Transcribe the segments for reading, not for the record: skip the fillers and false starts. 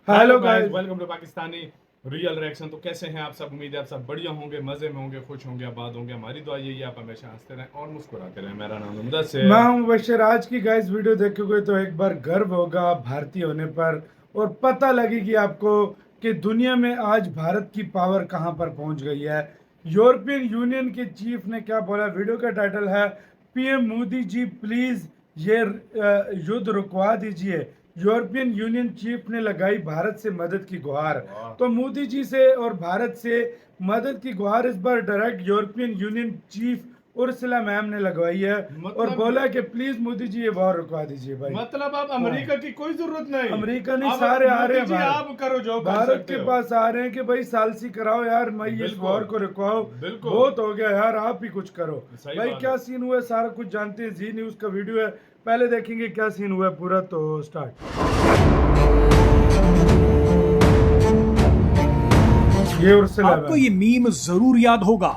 Hello guys, welcome to Pakistani real reaction. तो कैसे हैं आप सब? उम्मीद है आप सब बढ़िया होंगे, मजे में होंगे, खुश होंगे, आबाद होंगे। हमारी दुआ यही है आप हमेशा हंसते रहें और मुस्कुराते रहें। मेरा नाम है मुदस्सिर। मैं हूं मुबश्शिर। आज की गाइस वीडियो देखोगे तो एक बार गर्व होगा भारतीय होने पर और पता लगेगी आपको कि दुनिया में आज भारत की पावर कहां पर पहुंच गई है। यूरोपियन यूनियन के चीफ ने क्या बोला? वीडियो का टाइटल है पीएम मोदी जी प्लीज ये युद्ध रुकवा दीजिए। यूरोपियन यूनियन चीफ ने लगाई भारत से मदद की गुहार। तो मोदी जी से और भारत से मदद की गुहार इस बार direct European Union chief Ursula ma'am ने लगवाई है और बोला कि प्लीज मोदी जी ये वॉर रुकवा दीजिए भाई। मतलब अब अमेरिका की कोई जरूरत नहीं, अमेरिका नहीं, सारे आ रहे हैं आप करो जो भारत के पास आ रहे हैं कि भाई सालसी कराओ यार, मैं इस वॉर को रुकवाओ, बहुत हो गया यार, आप ही कुछ करो भाई। क्या सीन हुआ है सारा कुछ जानते हैं। जी न्यूज का वीडियो है, पहले देखेंगे क्या सीन हुआ है पूरा। तो स्टार्ट। ये उर्सुला आपको ये मीम जरूर याद होगा,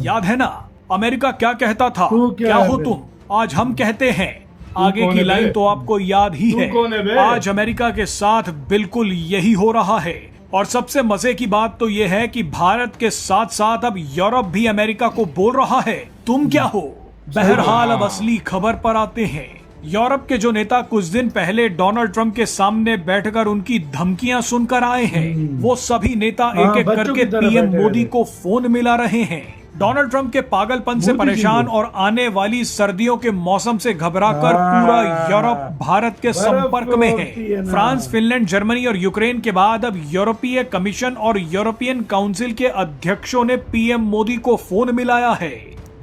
याद है ना? अमेरिका क्या कहता था, क्या हो तुम, आज हम कहते हैं। आगे की लाइन तो आपको याद ही है। आज अमेरिका के साथ बिल्कुल यही हो रहा है। और सबसे मजे की बात तो ये है कि भारत के साथ साथ अब यूरोप भी अमेरिका को बोल रहा है तुम क्या हो। बहरहाल अब असली खबर पर आते हैं। यूरोप के जो नेता कुछ दिन पहले डोनाल्ड ट्रंप के सामने बैठकर उनकी धमकियां सुनकर आए हैं, वो सभी नेता एक एक करके पीएम मोदी को फोन मिला रहे हैं। डोनाल्ड ट्रंप के पागलपन से परेशान और आने वाली सर्दियों के मौसम से घबराकर पूरा यूरोप भारत के संपर्क में है। फ्रांस, फिनलैंड, जर्मनी और यूक्रेन के बाद अब यूरोपीय कमीशन और यूरोपियन काउंसिल के अध्यक्षों ने पीएम मोदी को फोन मिलाया है।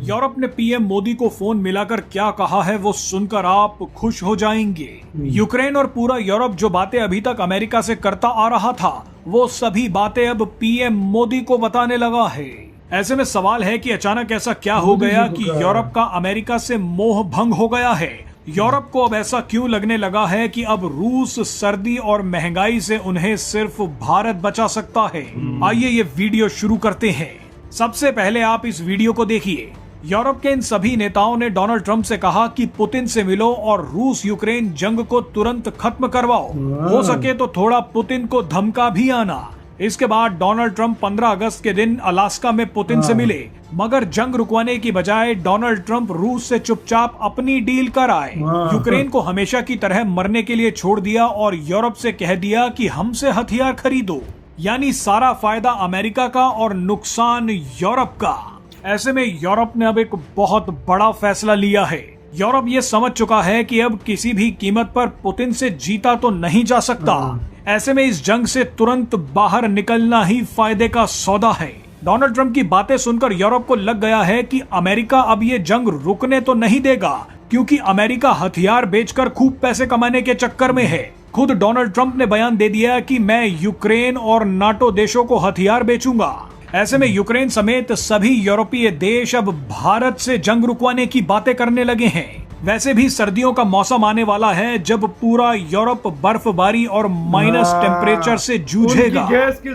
यूरोप ने पीएम मोदी को फोन मिलाकर क्या कहा है वो सुनकर आप खुश हो जाएंगे। यूक्रेन और पूरा यूरोप जो बातें अभी तक अमेरिका से करता आ रहा था, वो सभी बातें अब पीएम मोदी को बताने लगा है। ऐसे में सवाल है कि अचानक ऐसा क्या हो गया कि यूरोप का अमेरिका से मोह भंग हो गया है। यूरोप को अब ऐसा क्यों लगने लगा है कि अब रूस सर्दी और महंगाई से उन्हें सिर्फ भारत बचा सकता है। आइए ये वीडियो शुरू करते हैं। सबसे पहले आप इस वीडियो को देखिए। यूरोप के इन सभी नेताओं ने डोनाल्ड ट्रंप से कहा कि पुतिन से मिलो और रूस यूक्रेन जंग को तुरंत खत्म करवाओ, हो सके तो थोड़ा पुतिन को धमका भी आना। इसके बाद डोनाल्ड ट्रंप 15 अगस्त के दिन अलास्का में पुतिन से मिले, मगर जंग रुकवाने की बजाय डोनाल्ड ट्रंप रूस से चुपचाप अपनी डील कर आए। यूक्रेन को हमेशा की तरह मरने के लिए छोड़ दिया और यूरोप से कह दिया कि हमसे हथियार खरीदो। यानी सारा फायदा अमेरिका का और नुकसान यूरोप का। ऐसे में यूरोप ने अब एक बहुत बड़ा फैसला लिया है। यूरोप ये समझ चुका है कि अब किसी भी कीमत पर पुतिन से जीता तो नहीं जा सकता। ऐसे में इस जंग से तुरंत बाहर निकलना ही फायदे का सौदा है। डोनाल्ड ट्रंप की बातें सुनकर यूरोप को लग गया है कि अमेरिका अब ये जंग रुकने तो नहीं देगा, क्योंकि अमेरिका हथियार बेचकर खूब पैसे कमाने के चक्कर में है। खुद डोनाल्ड ट्रंप ने बयान दे दिया कि मैं यूक्रेन और नाटो देशों को हथियार बेचूंगा। ऐसे में यूक्रेन समेत सभी यूरोपीय देश अब भारत से जंग रुकवाने की बातें करने लगे हैं। वैसे भी सर्दियों का मौसम आने वाला है जब पूरा यूरोप बर्फबारी और माइनस टेम्परेचर से जूझेगा।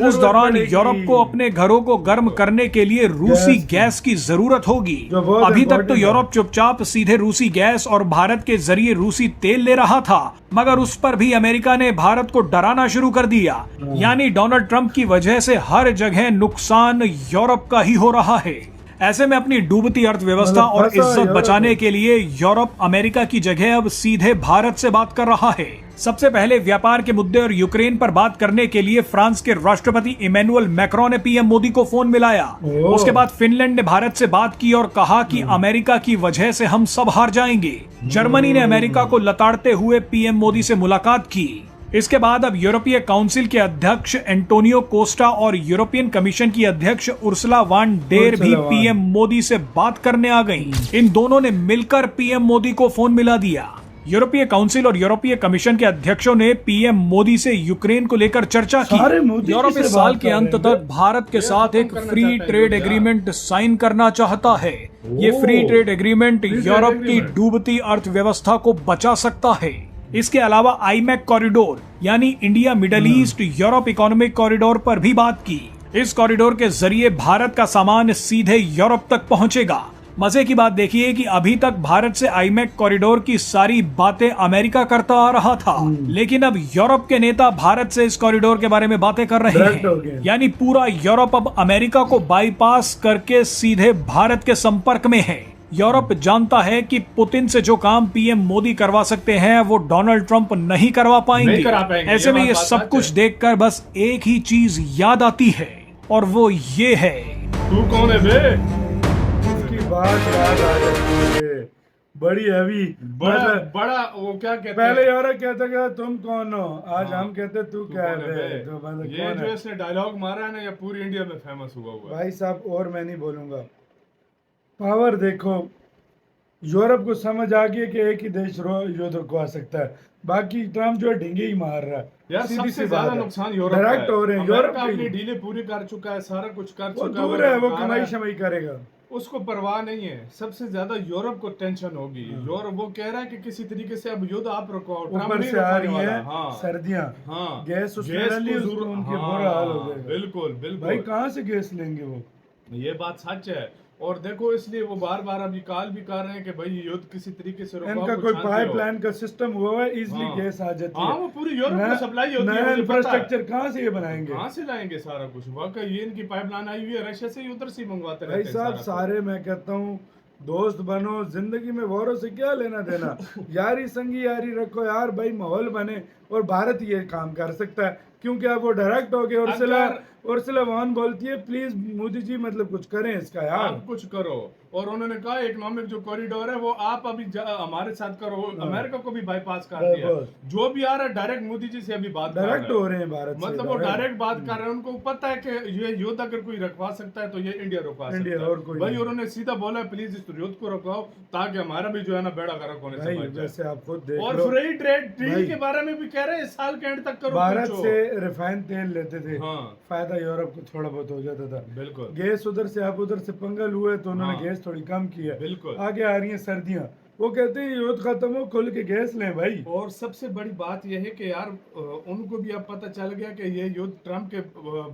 उस दौरान यूरोप को अपने घरों को गर्म करने के लिए रूसी गैस की जरूरत होगी। अभी तक तो यूरोप चुपचाप सीधे रूसी गैस और भारत के जरिए रूसी तेल ले रहा था, मगर उस पर भी अमेरिका ने भारत को डराना शुरू कर दिया। यानी डोनाल्ड ट्रंप की वजह से हर जगह नुकसान यूरोप का ही हो रहा है। ऐसे में अपनी डूबती अर्थव्यवस्था और इज्जत बचाने के लिए यूरोप अमेरिका की जगह अब सीधे भारत से बात कर रहा है। सबसे पहले व्यापार के मुद्दे और यूक्रेन पर बात करने के लिए फ्रांस के राष्ट्रपति इमैनुअल मैक्रों ने पीएम मोदी को फोन मिलाया। उसके बाद फिनलैंड ने भारत से बात की और कहा कि अमेरिका की वजह से हम सब हार जाएंगे। जर्मनी ने अमेरिका को लताड़ते हुए पीएम मोदी से मुलाकात की। इसके बाद अब यूरोपीय काउंसिल के अध्यक्ष एंटोनियो कोस्टा और यूरोपियन कमीशन की अध्यक्ष उर्सुला वान डेर भी पीएम मोदी से बात करने आ गईं। इन दोनों ने मिलकर पीएम मोदी को फोन मिला दिया। यूरोपीय काउंसिल और यूरोपीय कमीशन के अध्यक्षों ने पीएम मोदी से यूक्रेन को लेकर चर्चा की। यूरोप इस साल के अंत तक भारत के साथ एक फ्री ट्रेड एग्रीमेंट साइन करना चाहता है। ये फ्री ट्रेड एग्रीमेंट यूरोप की डूबती अर्थव्यवस्था को बचा सकता है। इसके अलावा आईमैक कॉरिडोर यानी India middle east Europe economic corridor पर भी बात की। इस कॉरिडोर के जरिए भारत का सामान सीधे यूरोप तक पहुंचेगा। मजे की बात देखिए कि अभी तक भारत से आईमैक कॉरिडोर की सारी बातें अमेरिका करता आ रहा था, लेकिन अब यूरोप के नेता भारत से इस कॉरिडोर के बारे में बातें कर रहे हैं। यानी पूरा यूरोप अब अमेरिका को बाईपास करके सीधे भारत के संपर्क में है। यूरोप जानता है कि पुतिन से जो काम पीएम मोदी करवा सकते हैं वो डोनाल्ड ट्रंप नहीं करवा पाएंगे। ऐसे में ये सब कुछ देखकर बस एक ही चीज याद आती है और वो ये है, तू कौन है बे? इसकी बात याद आ जाती है, बड़ी हैवी। बड़ा वो क्या कहते पहले हैं? यूरोप कहता था तुम कौन हो, आज हम कहते तू क्या है बे? तो मतलब ये कौन जो है? इसने डायलॉग मारा है ना, ये पूरी इंडिया में फेमस हुआ है। भाई साहब, और मैं नहीं बोलूंगा। पावर देखो, यूरोप को समझ आ गई कि एक ही देश युद्ध रुकवा सकता है, बाकी ट्रम्प जो है ढींगे ही मार रहा है। यार सीधी सबसे सी ज्यादा बात है। नुकसान यूरोप का डायरेक्ट है। हो रहे हैं अमेरिका यूरोप अपनी के। डीले पूरी कर चुका है, सारा कुछ कर वो चुका है, दूर है, वो बता रहा कमाई है। शमाई करेगा। उसको परवाह नहीं है। सबसे ज्यादा यूरोप को टेंशन होगी। यूरोप वो कह रहा है कि किसी तरीके से अब युद्ध आप रुकवाओ, ट्रम्प ऊपर नहीं से आ रुकवाने रही वाला। है हाँ सर्दियां, हाँ, गैस उसमें गैस डाली, को उसको जरूर- उनके हाँ, बुरा हाल हो जाएगा। बिल्कुल भाई बिल्कुल, कहाँ से गैस लेंगे वो? ये बात सच है। और देखो, इसलिए वो बार बार अभी कॉल भी कर रहे हैं कि भाई युद्ध किसी तरीके से रुकवाओ, इनका कुछ कोई शांति पाइप हो। लाइन का सिस्टम हुआ है, इजिली हाँ। गैस आ जाती हाँ, है। वो पूरी यूरोप को सप्लाई होती है, नया मुझे पता है। इंफ्रास्ट्रक्चर कहाँ से ये बनाएंगे? कहाँ से लाएंगे सारा कुछ? वाकई ये इनकी पाइपलाइन आई हुई है रशिया से ही, उधर से ही मंगवाते भाई रहते हैं साहब, सारा सारे मैं कहता हूँ दोस्त बनो, जिंदगी में वॉरों से क्या लेना देना। यारी संगी यारी रखो यार भाई, माहौल बने। और भारत ये काम कर सकता है क्योंकि अब वो डायरेक्ट हो गए। उर्सुला वॉन बोलती है प्लीज मोदी जी मतलब कुछ करें इसका यार, आप कुछ करो। और उन्होंने कहा इकोनॉमिक जो कॉरिडोर है वो आप अभी हमारे साथ करो। अमेरिका को भी बाईपास कर दिया। जो भी आ रहा है डायरेक्ट मोदी जी से अभी बात डायरेक्ट हो रहे हैं भारत से। मतलब वो डायरेक्ट बात कर रहे हैं। उनको पता है कि ये युद्ध अगर कोई रुकवा सकता है तो ये इंडिया रुकवा सकता है। और कोई भाई नहीं। उन्होंने सीधा बोला प्लीज इस युद्ध को रुकवाओ ताकि हमारा भी जो है ना बेड़ा गर्क होने से बच वैसे जाए। आप खुद देख और लो, फ्री ट्रेड डील के बारे में भी कह रहे हैं इस साल के एंड तक करो। भारत पूछो। से रिफाइंड तेल लेते थे, हाँ फायदा यूरोप को थोड़ा बहुत हो जाता था। बिल्कुल गैस उधर से आप उधर से पंगल हुए तो उन्होंने हाँ। गैस थोड़ी कम की है। बिल्कुल। आगे आ रही है सर्दियां, वो कहते हैं युद्ध खत्म हो खुल के गैस लें भाई। और सबसे बड़ी बात यह है कि यार उनको भी अब पता चल गया कि ये युद्ध ट्रम्प के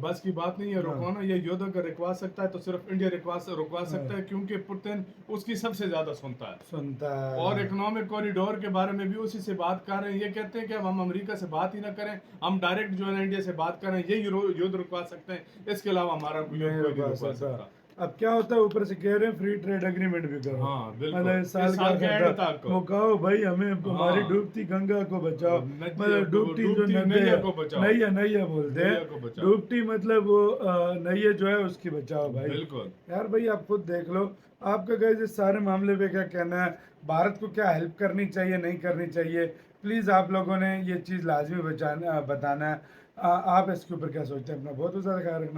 बस की बात नहीं है रुकवाना। ये युद्ध अगर रुकवा सकता है तो सिर्फ इंडिया रुकवा सकता है, क्योंकि पुतिन उसकी सबसे ज्यादा सुनता है। और इकोनॉमिक कॉरिडोर के बारे में भी उसी से बात कर रहे हैं। ये कहते हैं कि अब हम अमेरिका से बात ही ना करें, हम डायरेक्ट जो है ना इंडिया से बात करें, ये युद्ध रुकवा सकते हैं, इसके अलावा हमारा कोई युद्ध नहीं रुकवा सकता। अब क्या होता है, ऊपर से कह रहे हैं फ्री ट्रेड एग्रीमेंट भी करो। हाँ बिल्कुल, मतलब इस साल के एंड तक वो कहो भाई हमें हमारी डूबती गंगा को बचाओ, मतलब डूबती जो नैया बोलते हैं, डूबती मतलब वो नैया जो है उसकी बचाओ भाई। बिल्कुल यार भाई आप खुद देख लो, आपका गाइस इस सारे मामले पे क्या कहना है? भारत को क्या हेल्प करनी चाहिए, नहीं करनी चाहिए? प्लीज आप लोगों ने ये चीज लाजमी बताना है। आप इसके ऊपर क्या सोचते हैं? अपना बहुत ज्यादा ख्याल रखना।